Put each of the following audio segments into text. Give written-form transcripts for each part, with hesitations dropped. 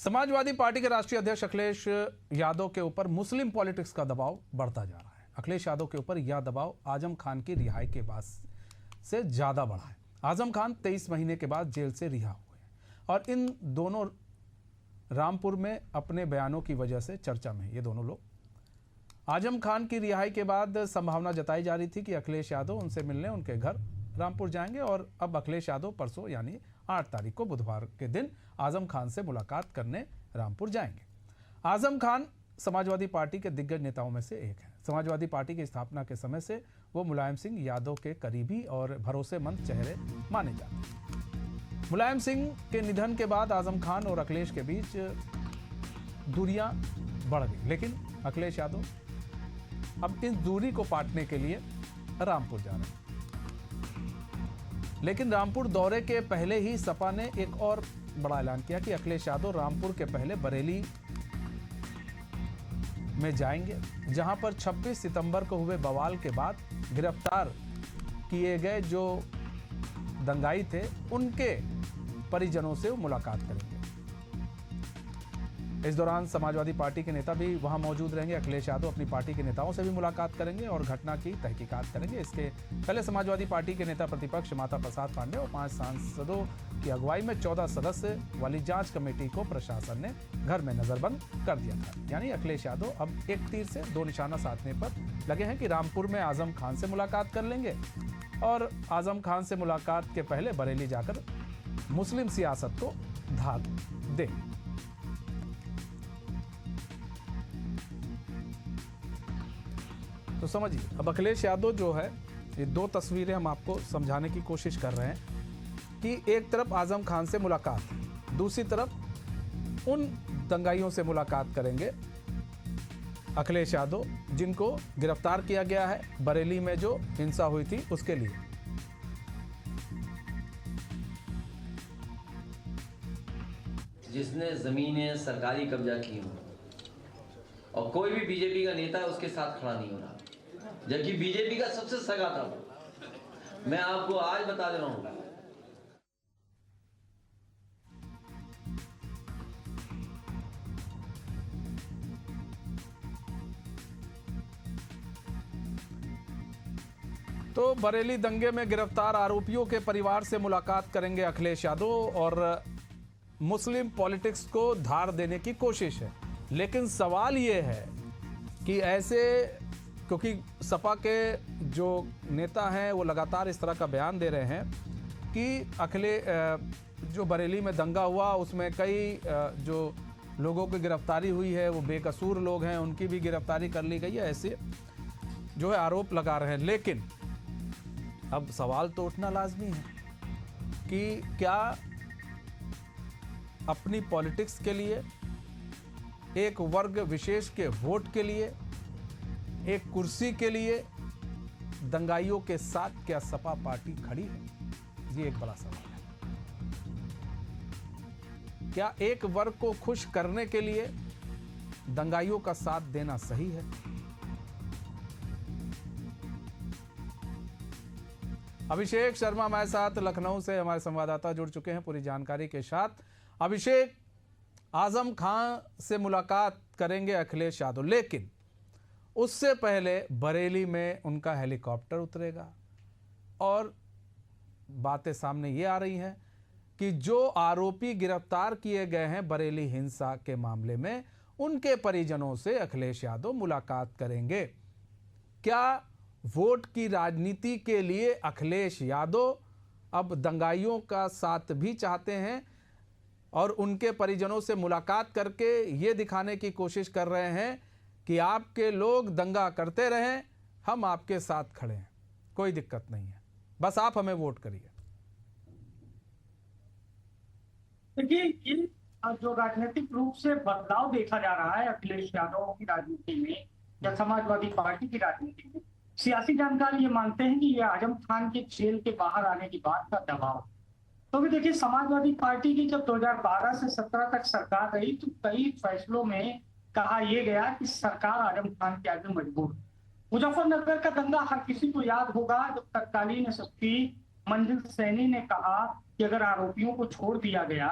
Samajwadi party के राष्ट्रीय अध्यक्ष अखिलेश यादव के ऊपर मुस्लिम पॉलिटिक्स का दबाव बढ़ता जा रहा है। अखिलेश यादव के ऊपर यह दबाव आजम खान की रिहाई के बाद से ज़्यादा बढ़ा है। आजम खान 23 महीने के बाद जेल से रिहा हुए हैं और इन दोनों रामपुर में अपने बयानों की वजह से चर्चा में ये दोनों लोग। आजम खान की रिहाई के बाद संभावना जताई जा रही थी कि अखिलेश यादव उनसे मिलने उनके घर रामपुर जाएंगे और अब अखिलेश यादव परसों यानी 8 तारीख को बुधवार के दिन आजम खान से मुलाकात करने रामपुर जाएंगे। आजम खान समाजवादी पार्टी के दिग्गज नेताओं में से एक हैं। समाजवादी पार्टी की स्थापना के समय से वो मुलायम सिंह यादव के करीबी और भरोसेमंद चेहरे माने जाते हैं। मुलायम सिंह के निधन के बाद आजम खान और अखिलेश के बीच दूरियां बढ़ गई, लेकिन अखिलेश यादव अब इस दूरी को पाटने के लिए रामपुर जा रहे हैं। लेकिन रामपुर दौरे के पहले ही सपा ने एक और बड़ा ऐलान किया कि अखिलेश यादव रामपुर के पहले बरेली में जाएंगे, जहां पर 26 सितंबर को हुए बवाल के बाद गिरफ्तार किए गए जो दंगाई थे उनके परिजनों से मुलाकात करेंगे। इस दौरान समाजवादी पार्टी के नेता भी वहां मौजूद रहेंगे। अखिलेश यादव अपनी पार्टी के नेताओं से भी मुलाकात करेंगे और घटना की तहकीकात करेंगे। इसके पहले समाजवादी पार्टी के नेता प्रतिपक्ष माता प्रसाद पांडे और 5 सांसदों की अगुवाई में 14 सदस्य वाली जांच कमेटी को प्रशासन ने घर में नजरबंद कर दिया था। यानी अखिलेश यादव अब एक तीर से 2 निशाना साधने पर लगे हैं कि रामपुर में आजम खान से मुलाकात कर लेंगे और आजम खान से मुलाकात के पहले बरेली जाकर मुस्लिम सियासत को धाक देंगे। तो समझिए, अब अखिलेश यादव जो है, ये 2 तस्वीरें हम आपको समझाने की कोशिश कर रहे हैं कि एक तरफ आजम खान से मुलाकात है, दूसरी तरफ उन दंगाइयों से मुलाकात करेंगे अखिलेश यादव जिनको गिरफ्तार किया गया है बरेली में जो हिंसा हुई थी उसके लिए। जिसने जमीनें सरकारी कब्जा की हो और कोई भी बीजेपी का नेता उसके साथ खड़ा नहीं हो रहा, जबकि बीजेपी का सबसे सगा था वो। मैं आपको आज बता दे रहा हूं, तो बरेली दंगे में गिरफ्तार आरोपियों के परिवार से मुलाकात करेंगे अखिलेश यादव और मुस्लिम पॉलिटिक्स को धार देने की कोशिश है। लेकिन सवाल ये है कि ऐसे, क्योंकि सपा के जो नेता हैं वो लगातार इस तरह का बयान दे रहे हैं कि जो बरेली में दंगा हुआ उसमें कई जो लोगों की गिरफ्तारी हुई है वो बेकसूर लोग हैं, उनकी भी गिरफ्तारी कर ली गई है, ऐसे जो है आरोप लगा रहे हैं। लेकिन अब सवाल तो उठना लाजमी है कि क्या अपनी पॉलिटिक्स के लिए, एक वर्ग विशेष के वोट के लिए, एक कुर्सी के लिए दंगाइयों के साथ क्या सपा पार्टी खड़ी है? ये एक बड़ा सवाल है। क्या एक वर्ग को खुश करने के लिए दंगाइयों का साथ देना सही है? अभिषेक शर्मा हमारे साथ लखनऊ से हमारे संवाददाता जुड़ चुके हैं पूरी जानकारी के साथ। अभिषेक, आजम खान से मुलाकात करेंगे अखिलेश यादव, लेकिन उससे पहले बरेली में उनका हेलीकॉप्टर उतरेगा और बातें सामने ये आ रही हैं कि जो आरोपी गिरफ्तार किए गए हैं बरेली हिंसा के मामले में, उनके परिजनों से अखिलेश यादव मुलाकात करेंगे। क्या वोट की राजनीति के लिए अखिलेश यादव अब दंगाइयों का साथ भी चाहते हैं और उनके परिजनों से मुलाकात करके ये दिखाने की कोशिश कर रहे हैं कि आपके लोग दंगा करते रहें, हम आपके साथ खड़े हैं, कोई दिक्कत नहीं है, बस आप हमें वोट करिए? देखिए, ये जो राजनीतिक रूप से बदलाव देखा जा रहा है अखिलेश यादव की राजनीति में या समाजवादी पार्टी की राजनीति में, सियासी जानकार ये मानते हैं कि ये आजम खान के जेल के बाहर आने की बात का दबाव। तो भी देखिए, समाजवादी पार्टी की जब 2012 से 17 तक सरकार रही तो कई फैसलों में कहा यह गया कि सरकार आजम खान के आगे मजबूर। मुजफ्फरनगर का दंगा हर किसी को याद होगा, जब तत्कालीन एसएसपी मंजिल सैनी ने कहा कि अगर आरोपियों को छोड़ दिया गया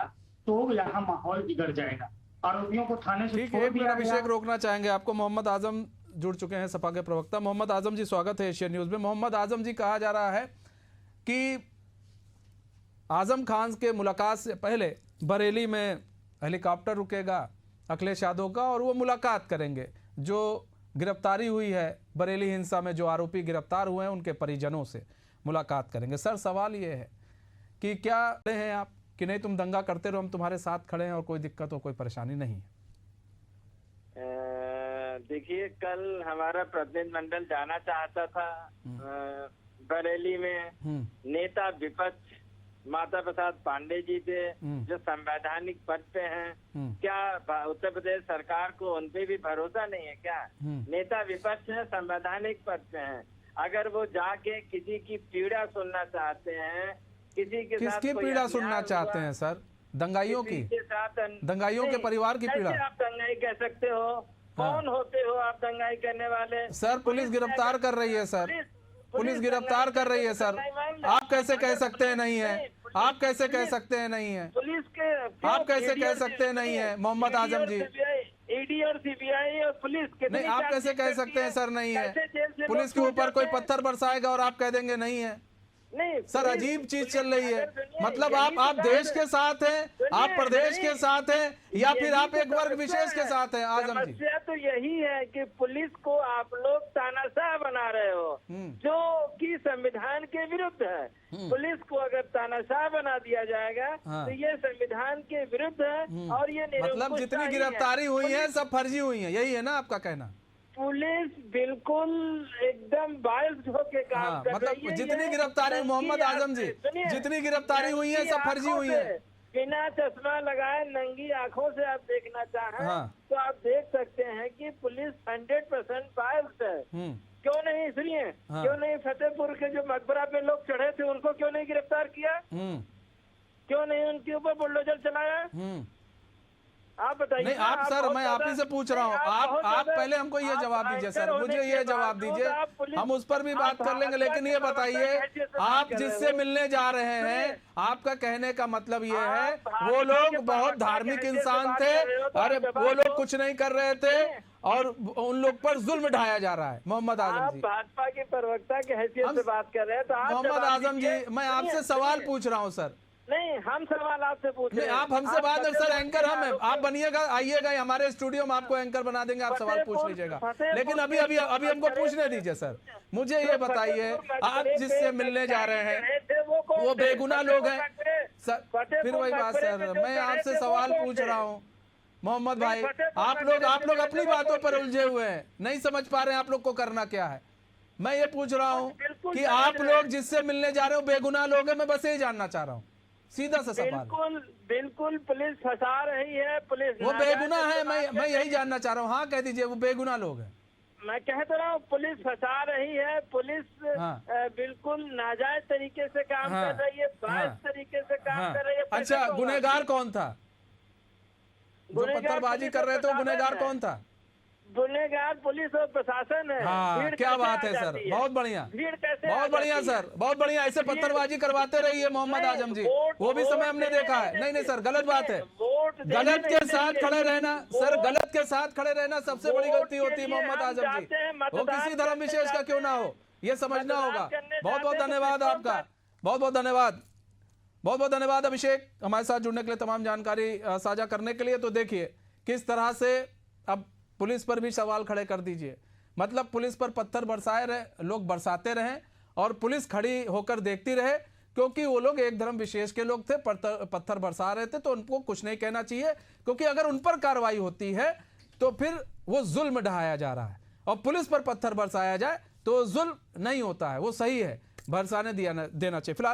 तो यहाँ माहौल बिगड़ जाएगा। आरोपियों को थाने से ठीक है, छोड़ एक मिनट दिया अभिषेक गया। रोकना चाहेंगे आपको। मोहम्मद आजम जुड़ चुके हैं, सपा के प्रवक्ता। मोहम्मद आजम जी, स्वागत है एशियन न्यूज में। मोहम्मद आजम जी, कहा जा रहा है कि आजम खान के मुलाकात से पहले बरेली में हेलीकॉप्टर रुकेगा अखिलेश यादव का और वो मुलाकात करेंगे। जो गिरफ्तारी हुई है बरेली हिंसा में, जो आरोपी गिरफ्तार हुए हैं उनके परिजनों से मुलाकात करेंगे। सर, सवाल ये है कि क्या हैं आप कि नहीं तुम दंगा करते रहो, हम तुम्हारे साथ खड़े हैं और कोई दिक्कत हो, कोई परेशानी नहीं है? देखिए, कल हमारा प्रतिनिधिमंडल जाना चाहता था बरेली में। नेता विपक्ष माता प्रसाद पांडे जी थे, जो संवैधानिक पद पे हैं। क्या उत्तर प्रदेश सरकार को उन पे भी भरोसा नहीं है क्या? नेता विपक्ष है, संवैधानिक पद पे हैं। अगर वो जाके किसी की पीड़ा सुनना चाहते हैं, किसी के साथ किसकी कोई पीड़ा अन्याय सुनना चाहते हुआ, हैं सर? दंगाइयों की? किसी के साथ दंगाइयों के परिवार की कैसे पीड़ा? आप दंगाई कह सकते हो? कौन होते हो आप दंगाई करने वाले? सर, पुलिस गिरफ्तार कर रही है सर, पुलिस गिरफ्तार कर रही है सर। आप कैसे कह सकते हैं नहीं है? आप कैसे कह सकते हैं नहीं है? पुलिस के आप कैसे कह सकते हैं नहीं है मोहम्मद आजम जी? ईडी और सीबीआई और पुलिस के नहीं, आप कैसे कह सकते हैं सर नहीं है? पुलिस के ऊपर कोई पत्थर बरसाएगा और आप कह देंगे नहीं है? नहीं सर, अजीब चीज चल रही है। मतलब आप देश के साथ हैं, आप प्रदेश के साथ हैं, या फिर आप एक वर्ग विशेष के साथ हैं? आजम जी, समस्या तो यही है कि पुलिस को आप लोग तानाशाह बना रहे हो, जो कि संविधान के विरुद्ध है। पुलिस को अगर तानाशाह बना दिया जाएगा तो ये संविधान के विरुद्ध है और ये मतलब जितनी गिरफ्तारी हुई है सब फर्जी हुई है, यही है ना आपका कहना? पुलिस बिल्कुल एकदम बायस्ड होके काम कर रही है। जितनी गिरफ्तारी, मोहम्मद आजम जी, जितनी गिरफ्तारी हुई है सब फर्जी हुई है। बिना चश्मा लगाए नंगी आंखों से आप देखना चाहें तो आप देख सकते हैं कि पुलिस 100% बायस्ड है। क्यों नहीं? सुनिए, क्यों नहीं फतेहपुर के जो मकबरा पे लोग चढ़े थे उनको क्यों नहीं गिरफ्तार किया? क्यों नहीं उनके ऊपर बुलडोजर चलाया? आप बताइए। नहीं, आप सर, मैं आप ही से पूछ रहा हूँ। आप पहले हमको ये जवाब दीजिए सर, मुझे ये जवाब दीजिए, हम उस पर भी बात कर लेंगे। लेकिन ये बताइए, आप जिससे मिलने जा रहे हैं, आपका कहने का मतलब ये है वो लोग बहुत धार्मिक इंसान थे, अरे वो लोग कुछ नहीं कर रहे थे और उन लोग पर जुल्म ढाया जा रहा है? मोहम्मद आजम जी, भाजपा के प्रवक्ता की हैसियत से बात कर रहे हैं तो मोहम्मद आजम जी, मैं आपसे सवाल पूछ रहा हूँ सर। नहीं, हम सवाल आपसे पूछ रहे हैं। आप हमसे बात कर सर, एंकर हम हैं, आप बनिएगा, आइएगा हमारे स्टूडियो में, आपको एंकर बना देंगे, आप सवाल पूछ लीजिएगा। लेकिन अभी हमको पूछने दीजिए सर। मुझे ये बताइए, आप जिससे मिलने जा रहे हैं वो बेगुनाह लोग हैं सर? फिर वही बात सर, मैं आपसे सवाल पूछ रहा हूँ मोहम्मद भाई, आप लोग अपनी बातों पर उलझे हुए हैं, नहीं समझ पा रहे हैं आप लोग को करना क्या है। मैं ये पूछ रहा हूँ कि आप लोग जिससे मिलने जा रहे हो बेगुनाह लोग हैं, मैं बस यही जानना चाह रहा हूँ, सीधा सा सवाल। बिल्कुल पुलिस फंसा रही है, पुलिस वो बेगुनाह है, मैं यही जानना चाह रहा हूँ। हाँ, कह दीजिए, वो बेगुनाह लोग हैं। मैं कह तो रहा हूँ पुलिस फंसा रही है, पुलिस बिल्कुल नाजायज तरीके से काम कर रही है, बायस तरीके से काम कर रही है। अच्छा, गुनहगार कौन था? जो पत्थरबाजी कर रहे थे गुनहगार कौन था? गुनहगार पुलिस और प्रशासन है। हाँ, क्या बात है सर, बहुत बढ़िया, बहुत बढ़िया सर, बहुत बढ़िया। ऐसे पत्थरबाजी करवाते रहिए मोहम्मद आजम जी, वो भी समय हमने देखा है। नहीं सर, गलत बात है, गलत के साथ खड़े रहना सर, गलत के साथ खड़े रहना सबसे बड़ी गलती होती है मोहम्मद आजम जी, वो किसी धर्म विशेष का क्यों ना हो, ये समझना होगा। बहुत बहुत धन्यवाद आपका, बहुत बहुत धन्यवाद, बहुत बहुत धन्यवाद अभिषेक, हमारे साथ जुड़ने के लिए, तमाम जानकारी साझा करने के लिए। तो देखिए किस तरह से अब पुलिस पर भी सवाल खड़े कर दीजिए। मतलब पुलिस पर पत्थर बरसाए रहे, लोग बरसाते रहें और पुलिस खड़ी होकर देखती रहे, क्योंकि वो लोग एक धर्म विशेष के लोग थे, पत्थर बरसा रहे थे, तो उनको कुछ नहीं कहना चाहिए, क्योंकि अगर उन पर कार्रवाई होती है तो फिर वो जुल्म ढाया जा रहा है, और पुलिस पर पत्थर बरसाया जाए तो जुल्म नहीं होता है, वो सही है, बरसाने देना चाहिए। फिलहाल